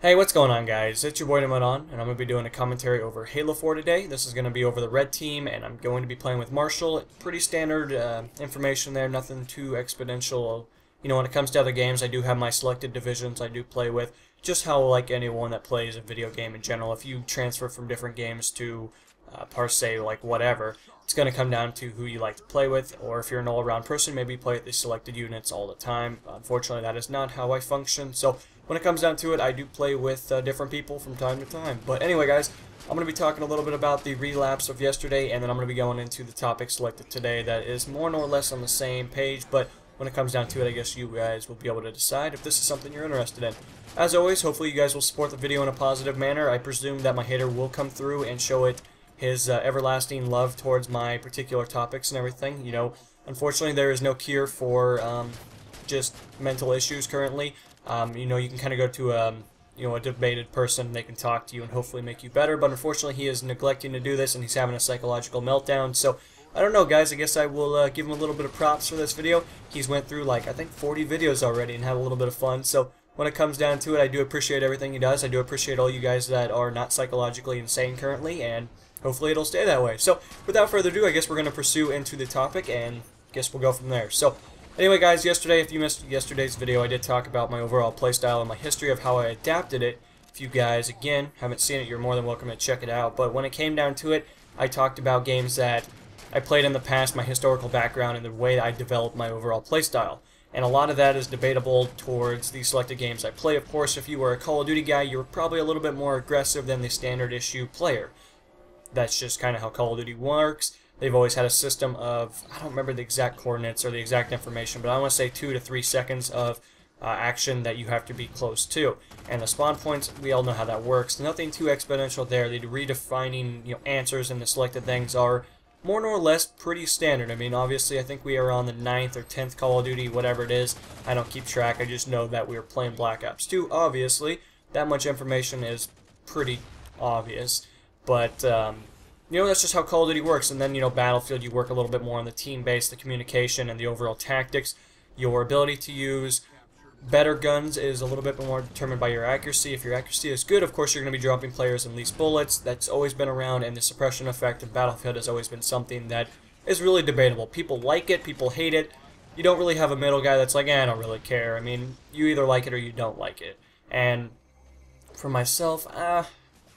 Hey, what's going on, guys? It's your boy Namadon, and I'm going to be doing a commentary over Halo 4 today. This is going to be over the red team, and I'm going to be playing with Marshall. Pretty standard information there, nothing too exponential. You know, when it comes to other games, I do have my selected divisions I do play with. Just how, like anyone that plays a video game in general, if you transfer from different games to, per se, like whatever, it's going to come down to who you like to play with, or if you're an all-around person, maybe you play with the selected units all the time. Unfortunately, that is not how I function, so when it comes down to it, I do play with different people from time to time. But anyway, guys, I'm going to be talking a little bit about the relapse of yesterday, and then I'm going to be going into the topic selected today that is more or less on the same page, but when it comes down to it, I guess you guys will be able to decide if this is something you're interested in. As always, hopefully you guys will support the video in a positive manner. I presume that my hater will come through and show it his everlasting love towards my particular topics and everything. You know, unfortunately, there is no cure for just mental issues currently. You know, you can kind of go to a debated person, they can talk to you and hopefully make you better, but unfortunately he is neglecting to do this and he's having a psychological meltdown. So I don't know, guys, I guess I will give him a little bit of props for this video. He's went through like I think 40 videos already and had a little bit of fun. So when it comes down to it, I do appreciate everything he does. I do appreciate all you guys that are not psychologically insane currently, and hopefully it'll stay that way. So without further ado, I guess we're going to pursue into the topic, and I guess we'll go from there. So anyway, guys, yesterday, if you missed yesterday's video, I did talk about my overall playstyle and my history of how I adapted it. If you guys, again, haven't seen it, you're more than welcome to check it out. But when it came down to it, I talked about games that I played in the past, my historical background, and the way I developed my overall playstyle. And a lot of that is debatable towards the selected games I play. Of course, if you were a Call of Duty guy, you were probably a little bit more aggressive than the standard issue player. That's just kind of how Call of Duty works. They've always had a system of, I don't remember the exact coordinates or the exact information, but I want to say 2 to 3 seconds of action that you have to be close to. And the spawn points, we all know how that works. Nothing too exponential there. The redefining answers and the selected things are more or less pretty standard. I mean, obviously, I think we are on the 9th or 10th Call of Duty, whatever it is. I don't keep track. I just know that we were playing Black Ops 2, obviously. That much information is pretty obvious. But, you know, that's just how Call of Duty works. And then, you know, Battlefield, you work a little bit more on the team base, the communication, and the overall tactics. Your ability to use better guns is a little bit more determined by your accuracy. If your accuracy is good, of course, you're going to be dropping players in least bullets. That's always been around, and the suppression effect of Battlefield has always been something that is really debatable. People like it, people hate it. You don't really have a middle guy that's like, I don't really care. I mean, you either like it or you don't like it. And for myself,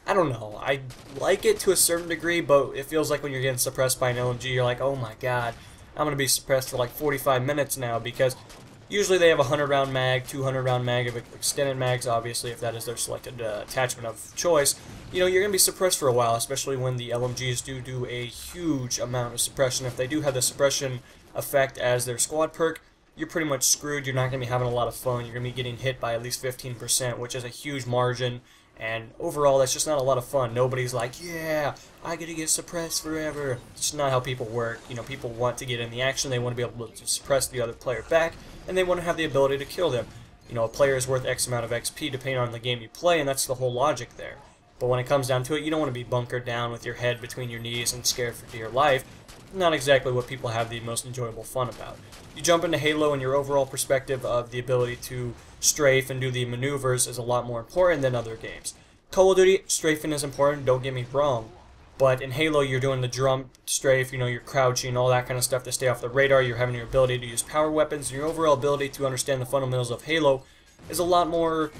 I don't know. I like it to a certain degree, but it feels like when you're getting suppressed by an LMG, you're like, oh my god, I'm going to be suppressed for like 45 minutes now, because usually they have a 100-round mag, 200-round mag, of extended mags, obviously, if that is their selected attachment of choice. You know, you're going to be suppressed for a while, especially when the LMGs do a huge amount of suppression. If they do have the suppression effect as their squad perk, you're pretty much screwed. You're not going to be having a lot of fun. You're going to be getting hit by at least 15%, which is a huge margin. And overall, that's just not a lot of fun. Nobody's like, yeah, I get to get suppressed forever. It's not how people work. You know, people want to get in the action. They want to be able to suppress the other player back, and they want to have the ability to kill them. You know, a player is worth X amount of XP depending on the game you play, and that's the whole logic there. But when it comes down to it, you don't want to be bunkered down with your head between your knees and scared for dear life. Not exactly what people have the most enjoyable fun about. You jump into Halo, and your overall perspective of the ability to strafe and do the maneuvers is a lot more important than other games. Call of Duty, strafing is important, don't get me wrong, but in Halo you're doing the jump, strafe, you know, you're crouching, all that kind of stuff to stay off the radar. You're having your ability to use power weapons, and your overall ability to understand the fundamentals of Halo is a lot more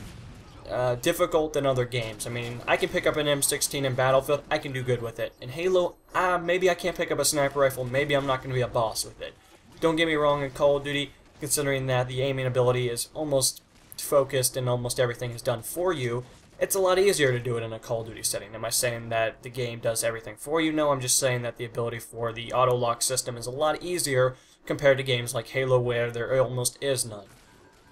difficult than other games. I mean, I can pick up an M16 in Battlefield, I can do good with it. In Halo, maybe I can't pick up a sniper rifle, maybe I'm not going to be a boss with it. Don't get me wrong, in Call of Duty, considering that the aiming ability is almost focused and almost everything is done for you, it's a lot easier to do it in a Call of Duty setting. Am I saying that the game does everything for you? No, I'm just saying that the ability for the auto-lock system is a lot easier compared to games like Halo, where there almost is none.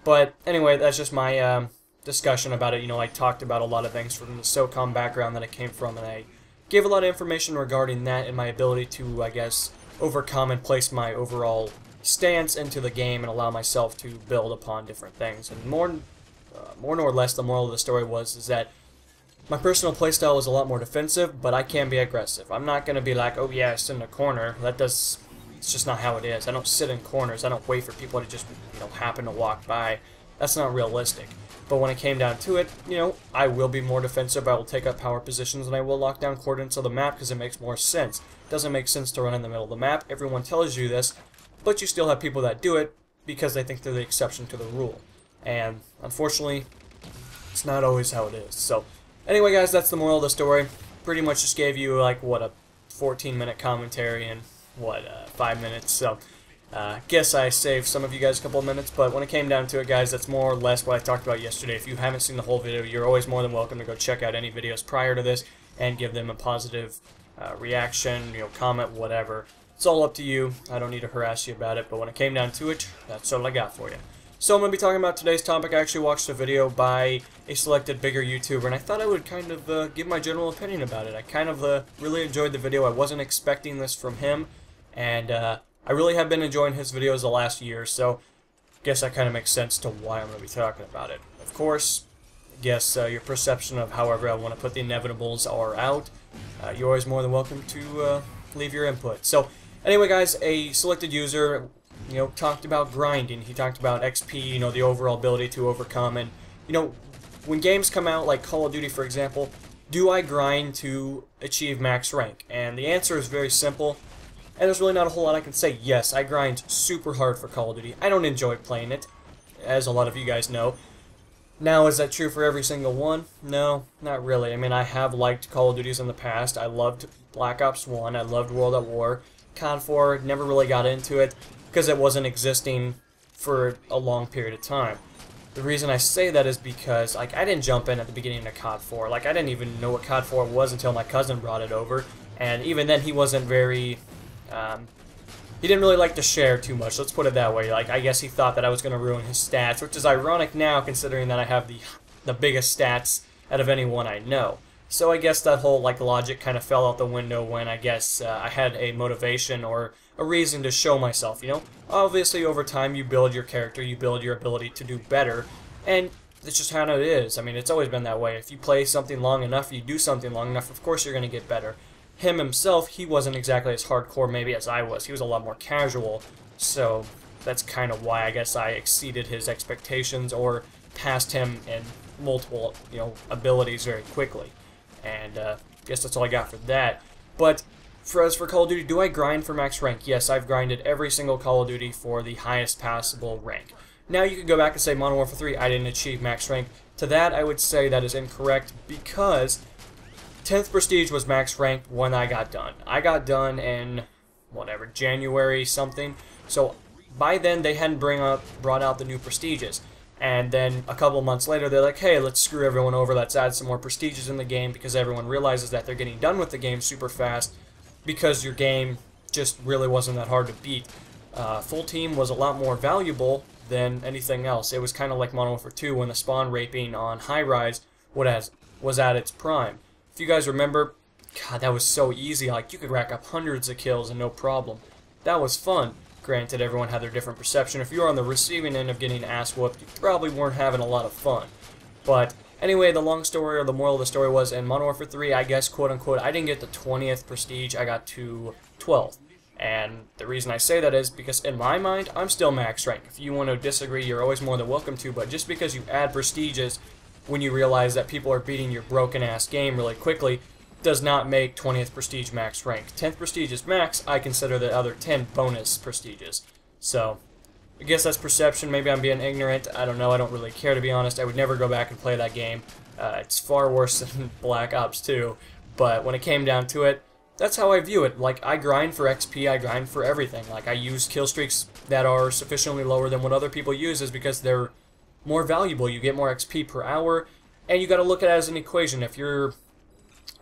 But anyway, that's just my discussion about it. You know, I talked about a lot of things from the SOCOM background that I came from, and I gave a lot of information regarding that and my ability to, I guess, overcome and place my overall stance into the game and allow myself to build upon different things. And more or less, the moral of the story is that my personal playstyle is a lot more defensive, but I can be aggressive. I'm not going to be like, oh yeah, I sit in a corner. It's just not how it is. I don't sit in corners. I don't wait for people to just, you know, happen to walk by. That's not realistic. But when it came down to it, you know, I will be more defensive. I will take up power positions, and I will lock down coordinates of the map because it makes more sense. It doesn't make sense to run in the middle of the map. Everyone tells you this, but you still have people that do it because they think they're the exception to the rule. And unfortunately, it's not always how it is. So anyway, guys, that's the moral of the story. Pretty much just gave you, like, what, a 14-minute commentary in, what, 5 minutes. So guess I saved some of you guys a couple of minutes, but when it came down to it, guys, that's more or less what I talked about yesterday. If you haven't seen the whole video, you're always more than welcome to go check out any videos prior to this and give them a positive reaction, you know, comment, whatever. It's all up to you. I don't need to harass you about it, but when it came down to it, that's all I got for you. So I'm going to be talking about today's topic. I actually watched a video by a selected bigger YouTuber, and I thought I would kind of give my general opinion about it. I kind of really enjoyed the video. I wasn't expecting this from him, and I really have been enjoying his videos the last year, so I guess that kind of makes sense to why I'm going to be talking about it. Of course, I guess your perception of however I want to put the inevitables are out. You're always more than welcome to leave your input. So anyway, guys, a selected user, you know, talked about grinding. He talked about XP, you know, the overall ability to overcome. And, you know, when games come out, like Call of Duty, for example, do I grind to achieve max rank? And the answer is very simple. And there's really not a whole lot I can say. Yes, I grind super hard for Call of Duty. I don't enjoy playing it, as a lot of you guys know. Now, is that true for every single one? No, not really. I mean, I have liked Call of Duties in the past. I loved Black Ops 1. I loved World at War. COD 4, never really got into it because it wasn't existing for a long period of time. The reason I say that is because, like, I didn't jump in at the beginning of COD 4. Like, I didn't even know what COD 4 was until my cousin brought it over. And even then, he wasn't very... he didn't really like to share too much, let's put it that way. Like, I guess he thought that I was going to ruin his stats, which is ironic now considering that I have the biggest stats out of anyone I know. So I guess that whole, like, logic kind of fell out the window when I guess I had a motivation or a reason to show myself, you know? Obviously, over time, you build your character, you build your ability to do better, and it's just how it is. I mean, it's always been that way. If you play something long enough, you do something long enough, of course you're going to get better. Him himself, he wasn't exactly as hardcore maybe as I was. He was a lot more casual, so that's kind of why I guess I exceeded his expectations or passed him in multiple, you know, abilities very quickly. And I guess that's all I got for that. But as for Call of Duty, do I grind for max rank? Yes, I've grinded every single Call of Duty for the highest possible rank. Now you could go back and say Modern Warfare 3, I didn't achieve max rank. To that, I would say that is incorrect because 10th Prestige was max ranked when I got done. I got done in, whatever, January something. So by then, they hadn't brought out the new Prestiges. And then a couple months later, they're like, hey, let's screw everyone over. Let's add some more Prestiges in the game because everyone realizes that they're getting done with the game super fast because your game just really wasn't that hard to beat. Full Team was a lot more valuable than anything else. It was kind of like Modern Warfare 2 when the spawn raping on High Rise was at its prime. If you guys remember, God, that was so easy. Like, you could rack up hundreds of kills and no problem. That was fun. Granted, everyone had their different perception. If you were on the receiving end of getting ass-whooped, you probably weren't having a lot of fun. But anyway, the long story or the moral of the story was in Modern Warfare 3, I guess, quote-unquote, I didn't get the 20th Prestige. I got to 12th. And the reason I say that is because in my mind, I'm still max rank. If you want to disagree, you're always more than welcome to, but just because you add Prestiges when you realize that people are beating your broken-ass game really quickly does not make 20th Prestige max rank. 10th Prestige is max. I consider the other 10 bonus Prestiges. So, I guess that's perception. Maybe I'm being ignorant. I don't know. I don't really care, to be honest. I would never go back and play that game. It's far worse than Black Ops 2. But when it came down to it, that's how I view it. Like, I grind for XP. I grind for everything. Like, I use kill streaks that are sufficiently lower than what other people use is because they're more valuable. You get more XP per hour, and you got to look at it as an equation. If you're,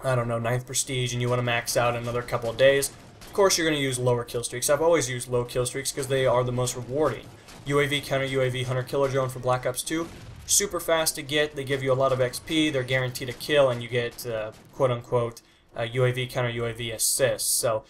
I don't know, 9th Prestige and you want to max out in another couple of days, of course you're going to use lower kill streaks. I've always used low kill streaks because they are the most rewarding. UAV, counter UAV, Hunter Killer Drone for Black Ops 2, super fast to get. They give you a lot of XP. They're guaranteed a kill, and you get quote-unquote UAV, counter UAV assists. So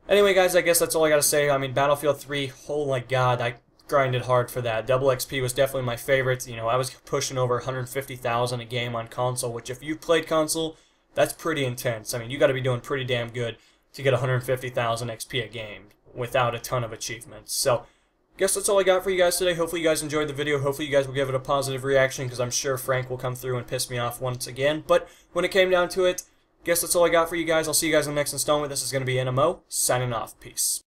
anyway, guys, I guess that's all I got to say. I mean, Battlefield 3, oh my god, I grinded hard for that. Double XP was definitely my favorite. You know, I was pushing over 150,000 a game on console, which if you've played console, that's pretty intense. I mean, you got to be doing pretty damn good to get 150,000 XP a game without a ton of achievements. So, guess that's all I got for you guys today. Hopefully you guys enjoyed the video. Hopefully you guys will give it a positive reaction, because I'm sure Frank will come through and piss me off once again. But when it came down to it, guess that's all I got for you guys. I'll see you guys in the next installment. This is going to be NMO, signing off. Peace.